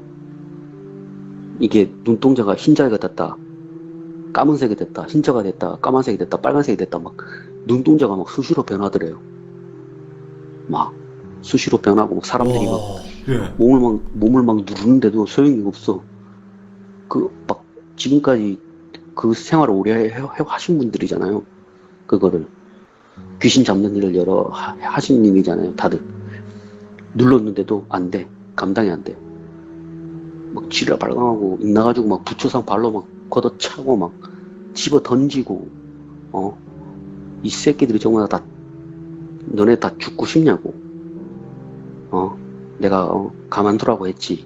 이게 눈동자가 흰자가 됐다, 까만색이 됐다, 흰자가 됐다, 까만색이 됐다, 빨간색이 됐다 막 눈동자가 막 수시로 변하더래요. 막 수시로 변하고 막 사람들이 막 예. 몸을 막 누르는데도 소용이 없어. 그 막 지금까지 그 생활을 오래 하신 분들이잖아요. 그거를 귀신 잡는 일을 여러 하신 님이잖아요. 다들 눌렀는데도 안 돼. 감당이 안 돼. 막 지뢰 발광하고 있나가지고 막 부초상 발로 막 걷어차고 막 집어 던지고 이 새끼들이 정말 다 너네 다 죽고 싶냐고. 내가 가만두라고 했지.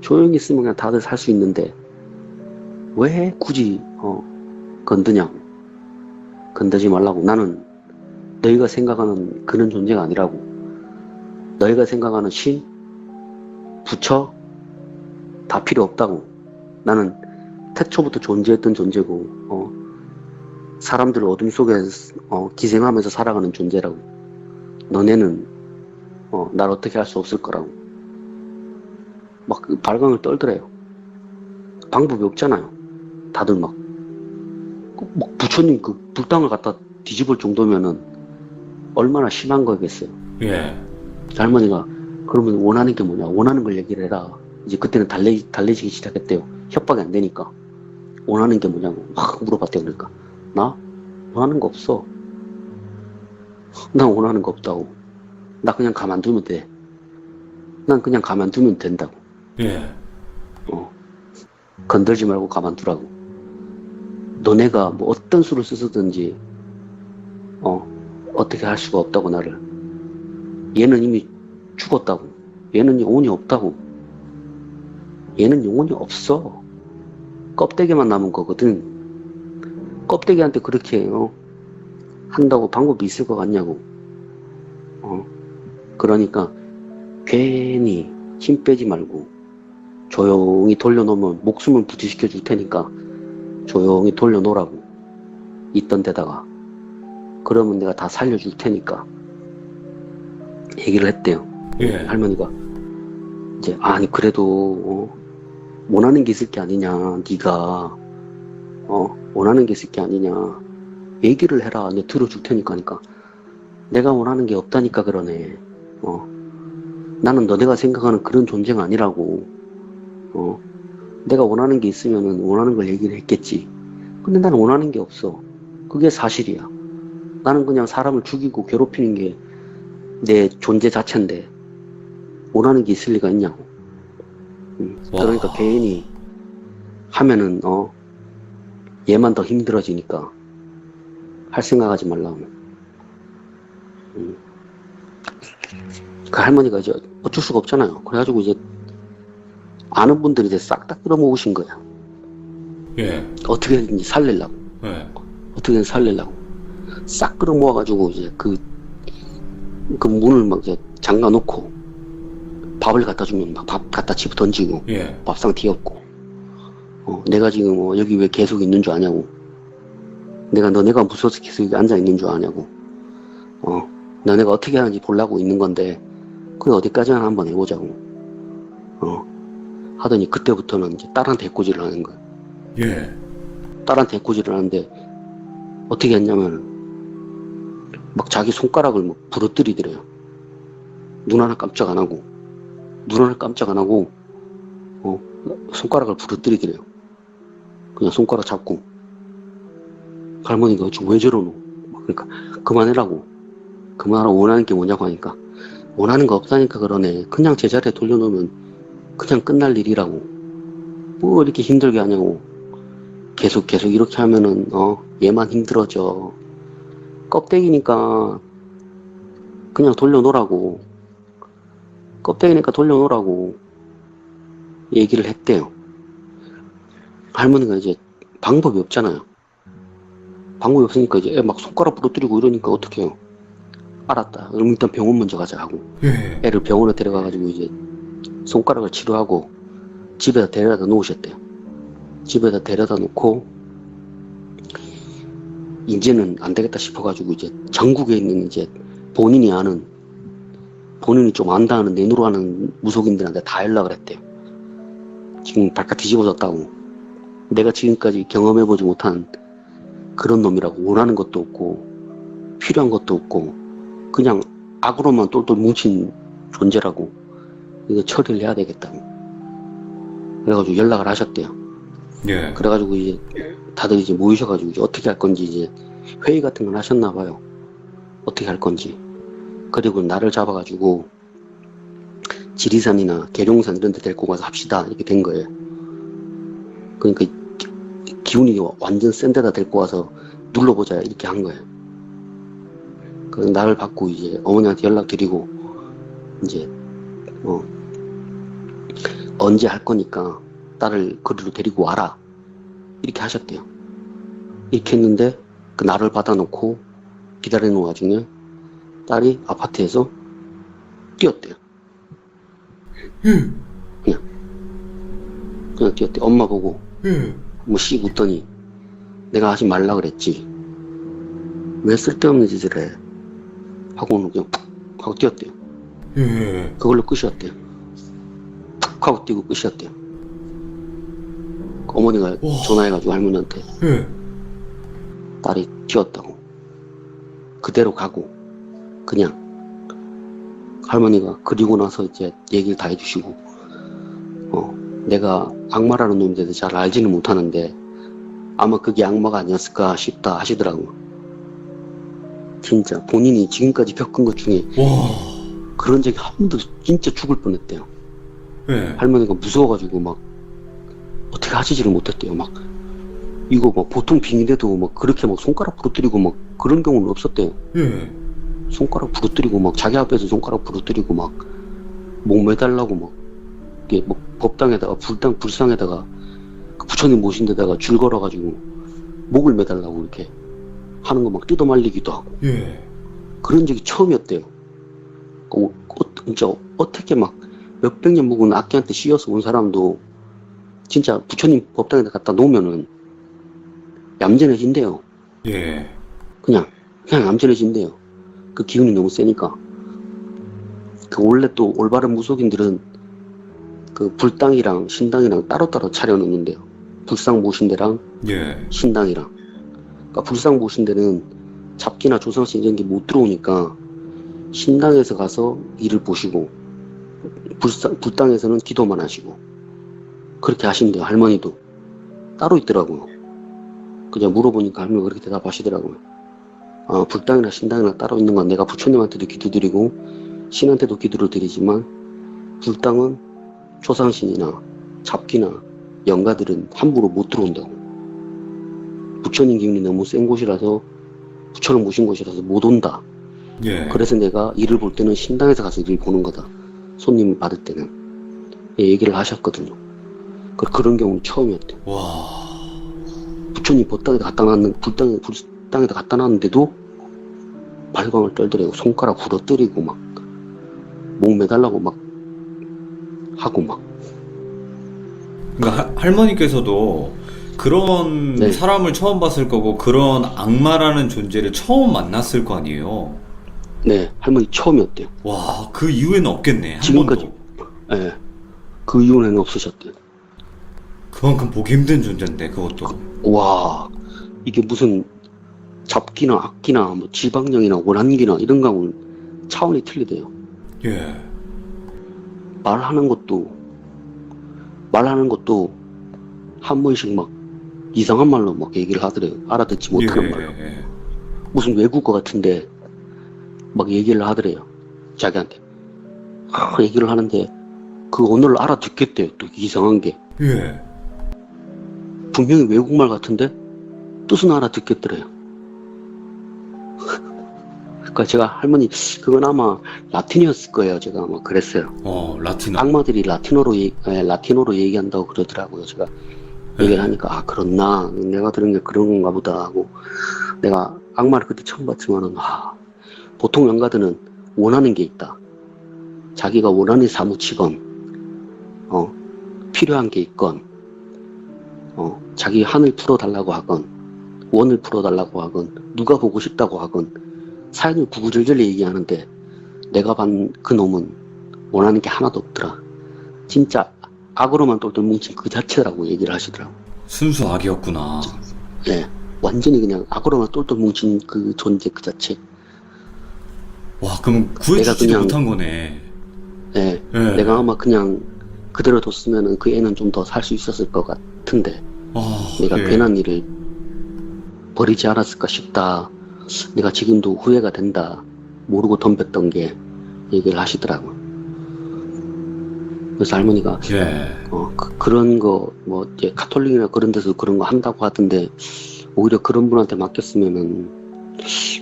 조용히 있으면 그냥 다들 살 수 있는데 왜 굳이 건드냐고. 건드지 말라고. 나는 너희가 생각하는 그런 존재가 아니라고. 너희가 생각하는 신, 부처 다 필요 없다고. 나는 태초부터 존재했던 존재고 사람들 어둠 속에 기생하면서 살아가는 존재라고. 너네는 날 어떻게 할 수 없을 거라고. 막 그 발광을 떨더래요. 방법이 없잖아요. 다들 막 부처님 그 불당을 갖다 뒤집을 정도면은 얼마나 심한 거겠어요. 예. 할머니가 그러면 원하는 게 뭐냐? 원하는 걸 얘기를 해라. 이제 그때는 달래지기 시작했대요. 협박이 안 되니까. 원하는 게 뭐냐고 막 물어봤대요. 그러니까 나 원하는 거 없어. 난 원하는 거 없다고. 나 그냥 가만두면 돼. 난 그냥 가만두면 된다고. 예. 건들지 말고 가만두라고. 너네가 뭐 어떤 수를 쓰든지 어떻게 할 수가 없다고. 나를. 얘는 이미 죽었다고. 얘는 영혼이 없다고. 얘는 영혼이 없어. 껍데기만 남은 거거든. 껍데기한테 그렇게 한다고 방법이 있을 것 같냐고. 그러니까 괜히 힘 빼지 말고 조용히 돌려놓으면 목숨을 부지시켜 줄 테니까 조용히 돌려놓으라고. 있던 데다가. 그러면 내가 다 살려줄 테니까 얘기를 했대요. 예. 할머니가 이제 아니 그래도 원하는 게 있을 게 아니냐. 네가 원하는 게 있을 게 아니냐. 얘기를 해라. 내가 들어줄 테니까. 하니까 내가 원하는 게 없다니까 그러네. 나는 너네가 생각하는 그런 존재가 아니라고. 내가 원하는 게 있으면은 원하는 걸 얘기를 했겠지. 근데 나는 원하는 게 없어. 그게 사실이야. 나는 그냥 사람을 죽이고 괴롭히는 게 내 존재 자체인데 원하는 게 있을 리가 있냐고. 그러니까 와. 괜히 하면은 얘만 더 힘들어지니까 할 생각하지 말라고. 그 할머니가 이제 어쩔 수가 없잖아요. 그래가지고 이제 아는 분들이 이제 싹 다 끌어모으신 거야. 예. 어떻게든지 살리려고. 예. 어떻게든 살리려고. 싹 끌어모아가지고 이제 그 문을 막 이제 잠가 놓고 밥을 갖다 주면 막 밥 갖다 집어 던지고 예. 밥상 뒤엎고 내가 지금 여기 왜 계속 있는 줄 아냐고. 너네가 무서워서 계속 여기 앉아 있는 줄 아냐고. 너네가 어떻게 하는지 보려고 있는 건데 그게 어디까지나 한번 해보자고. 하더니 그때부터는 이제 딸한테 해코지를 하는 거야. 예. 딸한테 해코지를 하는데 어떻게 했냐면 막 자기 손가락을 막 부러뜨리더래요. 눈 하나 깜짝 안 하고 손가락을 부러뜨리더래요. 그냥 손가락 잡고. 할머니가 지금 왜 저러노? 그러니까 그만하라고 원하는 게 뭐냐고 하니까 원하는 거 없다니까 그러네. 그냥 제자리에 돌려놓으면 그냥 끝날 일이라고. 뭐 이렇게 힘들게 하냐고. 계속 이렇게 하면은 얘만 힘들어져. 껍데기니까 그냥 돌려놓으라고. 얘기를 했대요. 할머니가 이제 방법이 없잖아요. 방법이 없으니까 이제 애 막 손가락 부러뜨리고 이러니까 어떡해요. 알았다. 그럼 일단 병원 먼저 가자 하고 예. 애를 병원에 데려가가지고 이제 손가락을 치료하고 집에다 데려다 놓으셨대요. 집에다 데려다 놓고 이제는 안 되겠다 싶어가지고 이제 전국에 있는 이제 본인이 좀 안다는 내노로 하는 무속인들한테 다 연락을 했대요. 지금 발칵 뒤집어졌다고. 내가 지금까지 경험해보지 못한 그런 놈이라고. 원하는 것도 없고 필요한 것도 없고 그냥 악으로만 똘똘 뭉친 존재라고 이거 처리를 해야 되겠다고 그래가지고 연락을 하셨대요. 예. 그래가지고 이제 다들 이제 모이셔가지고 이제 어떻게 할 건지 이제 회의 같은 걸 하셨나 봐요. 어떻게 할 건지. 그리고 나를 잡아가지고 지리산이나 계룡산 이런 데 데리고 가서 합시다 이렇게 된 거예요. 그러니까 기운이 완전 센 데다 데리고 와서 눌러보자 이렇게 한 거예요. 그래서 나를 받고 이제 어머니한테 연락드리고 이제 언제 할 거니까 딸을 그리로 데리고 와라 이렇게 하셨대요. 이렇게 했는데 그 나를 받아놓고 기다리는 와중에 딸이 아파트에서 뛰었대요. 그냥 뛰었대. 엄마 보고 뭐 씩 웃더니 내가 하지 말라 그랬지 왜 쓸데없는 짓을 해 하고는 그냥 푹 하고 뛰었대요. 그걸로 끝이었대요. 푹 하고 뛰고 끝이었대요. 어머니가 전화해가지고 할머니한테 딸이 튀었다고 그대로 가고 그냥 할머니가 그리고 나서 이제 얘기를 다 해주시고 내가 악마라는 놈에 대해서 잘 알지는 못하는데 아마 그게 악마가 아니었을까 싶다 하시더라고. 진짜 본인이 지금까지 겪은 것 중에 그런 적이 한 번도 진짜 죽을 뻔했대요. 할머니가 무서워가지고 막 어떻게 하지를 못했대요. 막 이거 막 보통 빙의돼도 막 그렇게 막 손가락 부러뜨리고 막 그런 경우는 없었대요. 손가락 부러뜨리고 막 자기 앞에서 손가락 부러뜨리고 막 목 매달라고 막 이게 뭐 법당에다가 불상에다가 그 부처님 모신 데다가 줄 걸어가지고 목을 매달라고 이렇게 하는 거 막 뜯어 말리기도 하고 그런 적이 처음이었대요. 진짜 어떻게 막 몇백 년 묵은 악기한테 씌어서 온 사람도 진짜 부처님 법당에다 갖다 놓으면은 얌전해진대요. 그냥 얌전해진대요. 그 기운이 너무 세니까. 그 원래 또 올바른 무속인들은 그 불당이랑 신당이랑 따로따로 차려놓는데요. 불상 모신 데랑 신당이랑. 그러니까 불상 모신 데는 잡기나 조상신 이런 게 못 들어오니까 신당에서 가서 일을 보시고 불당에서는 기도만 하시고 그렇게 하신대요. 할머니도 따로 있더라고요. 그냥 물어보니까 할머니가 그렇게 대답하시더라고요. 불당이나 신당이나 따로 있는 건 내가 부처님한테도 기도드리고 신한테도 기도를 드리지만 불당은 조상신이나 잡기나 영가들은 함부로 못 들어온다고. 부처님 기운이 너무 센 곳이라서 부처를 모신 곳이라서 못 온다. 그래서 내가 일을 볼 때는 신당에서 가서 일을 보는 거다. 손님을 받을 때는 얘기를 하셨거든요. 그런 경우는 처음이었대요. 부처님 법당에다 갖다 놨는 불당에다 갖다 놨는데도 발광을 떨더래요. 손가락 부러뜨리고 막 목 매달라고 막 하고 막. 그러니까 할머니께서도 그런 사람을 처음 봤을 거고 그런 악마라는 존재를 처음 만났을 거 아니에요. 네, 할머니 처음이었대요. 그 이후에는 없겠네. 지금까지. 네, 그 이후에는 없으셨대요. 그만큼 보기 힘든 존재인데 그것도. 이게 무슨 잡기나 악기나 뭐 지방령이나 원한기나 이런 거하고는 차원이 틀리대요. 말하는 것도 한 번씩 막 이상한 말로 막 얘기를 하더래요. 알아듣지 못하는 말로. 무슨 외국어 같은데 막 얘기를 하더래요. 자기한테. 얘기를 하는데 그 언어를 알아듣겠대요. 또 이상한 게. 분명히 외국말 같은데 뜻은 알아듣겠더래요. 그러니까 제가 할머니 그건 아마 라틴이었을 거예요. 제가 아마 그랬어요. 라틴어. 악마들이 라틴어로 얘기한다고 그러더라고요. 제가 얘기를 하니까 그렇나 내가 들은 게 그런 건가 보다 하고 내가 악마를 그때 처음 봤지만은 보통 영가들은 원하는 게 있다. 자기가 원한이 사무치건 필요한 게 있건 자기 한을 풀어달라고 하건 원을 풀어달라고 하건 누가 보고 싶다고 하건 사연을 구구절절 얘기하는데 내가 본 그 놈은 원하는 게 하나도 없더라. 진짜 악으로만 똘똘 뭉친 그 자체라고 얘기를 하시더라고. 순수 악이었구나. 네, 완전히 그냥 악으로만 똘똘 뭉친 그 존재 그 자체. 와, 그럼 내가 구해주지도 그냥- 못한 거네. 예, 예. 내가 아마 그냥 그대로 뒀으면은 그 애는 좀 더 살 수 있었을 것 같은데 내가 예. 괜한 일을 버리지 않았을까 싶다. 내가 지금도 후회가 된다. 모르고 덤볐던 게 얘기를 하시더라고. 그래서 할머니가 예. 그런 거 뭐 이제 카톨릭이나 그런 데서 그런 거 한다고 하던데 오히려 그런 분한테 맡겼으면은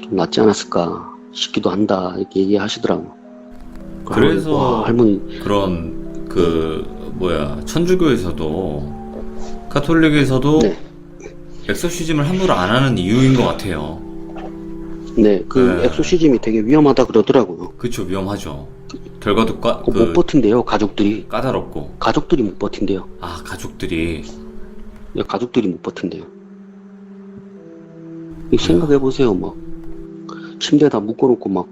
좀 낫지 않았을까 싶기도 한다 이렇게 얘기하시더라고. 그래서 와, 할머니 그런 천주교에서도 카톨릭에서도 네. 엑소시즘을 함부로 안 하는 이유인 것 같아요. 네, 그 네. 엑소시즘이 되게 위험하다 그러더라고요. 그쵸, 위험하죠. 결과도 못 버틴대요, 가족들이. 까다롭고. 가족들이 못 버틴대요. 아, 가족들이. 네, 가족들이 못 버틴대요. 생각해보세요, 막. 침대에다 묶어놓고 막,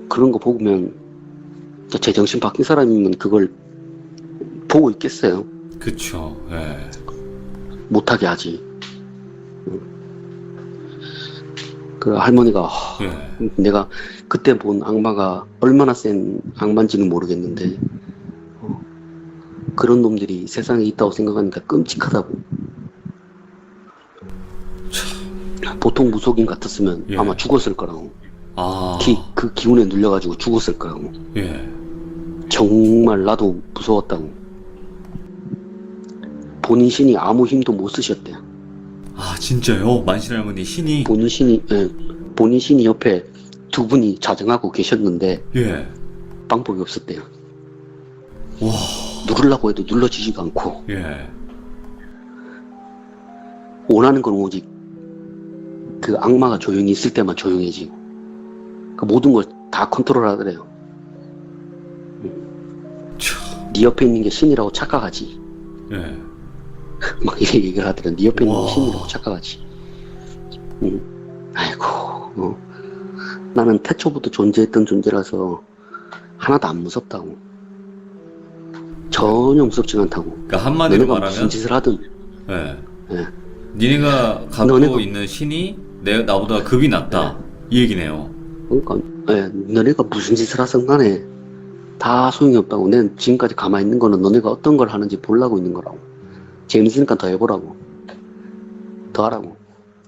그런 거 보면, 제정신 바뀐 사람이면 그걸 보고 있겠어요. 그쵸, 예. 못하게 하지. 그 할머니가, 예. 내가 그때 본 악마가 얼마나 센 악마인지는 모르겠는데, 그런 놈들이 세상에 있다고 생각하니까 끔찍하다고. 보통 무속인 같았으면 예. 아마 죽었을 거라고. 아. 그 기운에 눌려가지고 죽었을 거라고. 예. 정말 나도 무서웠다고. 본인 신이 아무 힘도 못 쓰셨대요. 아, 진짜요? 만신 할머니 신이? 본인 신이 옆에 두 분이 자정하고 계셨는데 예. 방법이 없었대요. 와. 누르려고 해도 눌러지지가 않고 예. 원하는 건 오직 그 악마가 조용히 있을 때만 조용해지고 그 모든 걸 다 컨트롤하더래요. 네 옆에 있는 게 신이라고 착각하지. 예. 막 이렇게 얘기를 하더래. 네 옆에 있는 게 와. 신이라고 착각하지. 아이고. 나는 태초부터 존재했던 존재라서 하나도 안 무섭다고. 전혀 무섭지 않다고. 그러니까 한마디로 너네가 무슨 말하면, 짓을 하든 예. 예. 니네가 갖고 너네가- 있는 신이 나보다 급이 낮다. 이 얘기네요. 그러니까 너네가 무슨 짓을 하든 간에 다 소용이 없다고. 난 지금까지 가만히 있는 거는 너네가 어떤 걸 하는지 보려고 있는 거라고. 재밌으니까 더 해보라고. 더 하라고.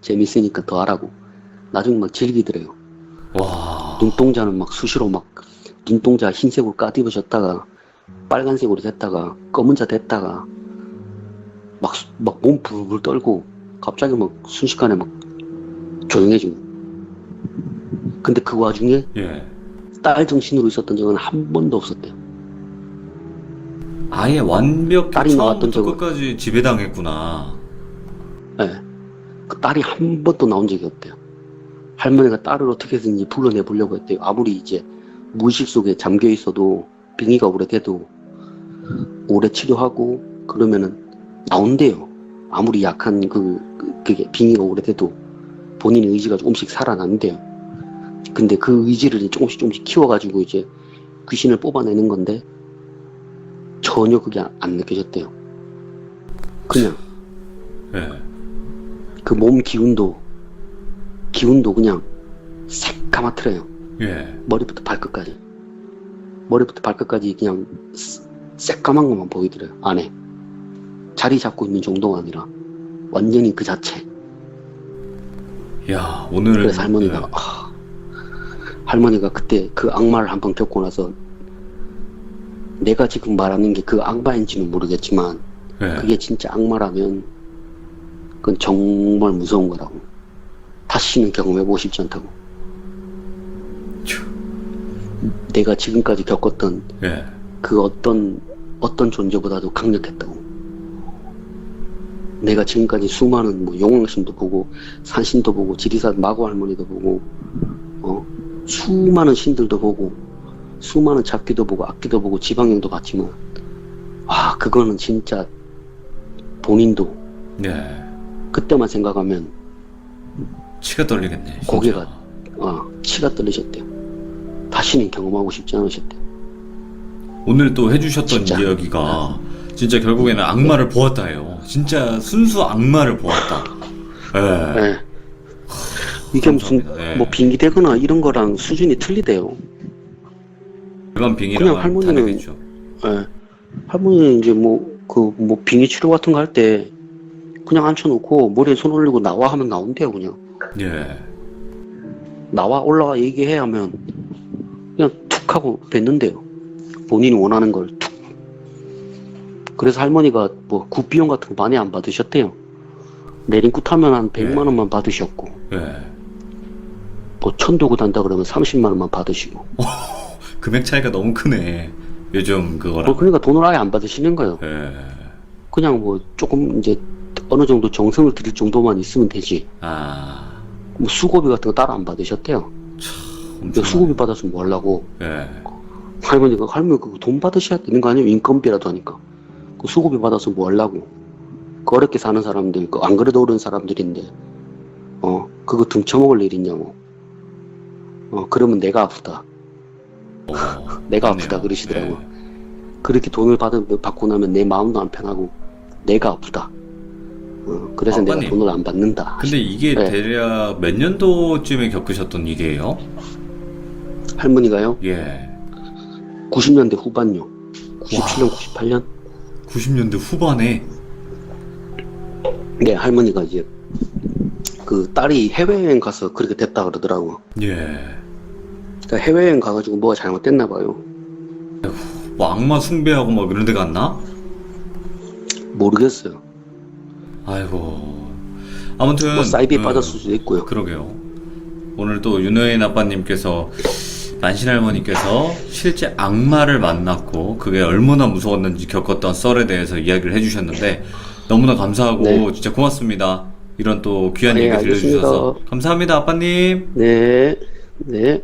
재밌으니까 더 하라고. 나중에 막 즐기더래요. 와. 눈동자는 막 수시로 막 눈동자 흰색으로 까뒤어졌다가 빨간색으로 됐다가 검은 자 됐다가 막 몸 불불 떨고 갑자기 막 순식간에 막 조용해지고. 근데 그 와중에 예. 딸 정신으로 있었던 적은 한 번도 없었대요. 아예 완벽히 딸이 나왔던 처음부터 적은- 끝까지 지배당했구나. 예. 그 딸이 한 번도 나온 적이 없대요. 할머니가 딸을 어떻게든지 불러내 보려고 했대요. 아무리 이제 무의식 속에 잠겨 있어도 빙의가 오래돼도 오래 치료하고 그러면은 나온대요. 아무리 약한 그게 빙의가 오래돼도 본인의 의지가 조금씩 살아난대요. 근데 그 의지를 조금씩 키워가지고 이제 귀신을 뽑아내는 건데 전혀 그게 안 느껴졌대요. 그냥 예. 그 몸 기운도 그냥 새까맣더래요. 예. 머리부터 발끝까지 그냥 새까만 것만 보이더래요. 안에 자리 잡고 있는 정도가 아니라 완전히 그 자체. 야, 오늘. 그래서 할머니가 할머니가 그때 그 악마를 한번 겪고 나서 내가 지금 말하는 게 그 악마인지는 모르겠지만 예. 그게 진짜 악마라면 그건 정말 무서운 거라고. 다시는 경험해보고 싶지 않다고. 내가 지금까지 겪었던 예. 그 어떤 존재보다도 강력했다고. 내가 지금까지 수많은 뭐 용왕신도 보고 산신도 보고 지리산 마고 할머니도 보고 수많은 신들도 보고 수많은 잡기도 보고 악기도 보고 지방령도 봤지만 그거는 진짜 본인도 예. 그때만 생각하면 치가 떨리겠네. 진짜. 고개가 치가 떨리셨대요. 다시는 경험하고 싶지 않으셨대요. 오늘 또 해주셨던 진짜. 이야기가 진짜 결국에는 악마를 보았다 해요. 진짜 순수 악마를 보았다. 예. 네. 이게 무슨 감사합니다. 예. 뭐 빙의되거나 이런 거랑 수준이 틀리대요. 일반 그냥 빙의랑 할머니는- 다르겠죠. 예. 할머니는 이제 빙의 치료 같은 거 할 때 그냥 앉혀놓고 머리에 손 올리고 나와 하면 나온대요. 그냥 예. 나와 올라와 얘기해 하면 그냥 툭 하고 뱉는데요. 본인이 원하는 걸 툭. 그래서 할머니가 뭐 굿비용 같은 거 많이 안 받으셨대요. 내린굿 하면 한 100만 원만 받으셨고, 예. 뭐 천도굿 한다 그러면 30만 원만 받으시고. 금액 차이가 너무 크네. 요즘 그거랑. 그러니까 돈을 아예 안 받으시는 거예요. 예. 그냥 뭐 조금 이제 어느 정도 정성을 들일 정도만 있으면 되지. 아. 뭐 수고비 같은 거 따로 안 받으셨대요. 엄청. 수고비 받았으면 뭐 하려고. 예. 할머니 그거 돈 받으셔야 되는 거 아니에요? 인건비라도 하니까. 그 수고비 받아서 뭐 하려고. 그 어렵게 사는 사람들, 안 그래도 어려운 사람들인데, 그거 등쳐먹을 일 있냐고. 그러면 내가 아프다. 내가 맞네요. 아프다 그러시더라고요. 예. 그렇게 돈을 받고 나면 내 마음도 안 편하고, 내가 아프다. 그래서 내가 아빠님. 돈을 안 받는다. 근데 이게 네. 대략 몇 년도쯤에 겪으셨던 일이에요? 할머니가요? 예. 90년대 후반요. 97년, 98년? 90년대 후반에. 네, 할머니가 이제, 그 딸이 해외여행 가서 그렇게 됐다 그러더라고요. 예. 그러니까 해외여행 가가지고 뭐가 잘못됐나 봐요. 뭐 악마 숭배하고 막 이런 데 갔나? 모르겠어요. 아이고. 아무튼 뭐 사이비에 빠졌을 수도 있고요. 그러게요. 오늘 또 윤호인 아빠님께서 만신할머니께서 실제 악마를 만났고 그게 얼마나 무서웠는지 겪었던 썰에 대해서 이야기를 해주셨는데 너무나 감사하고 네. 진짜 고맙습니다. 이런 또 귀한 네, 얘기 들려주셔서 알겠습니다. 감사합니다, 아빠님. 네, 네.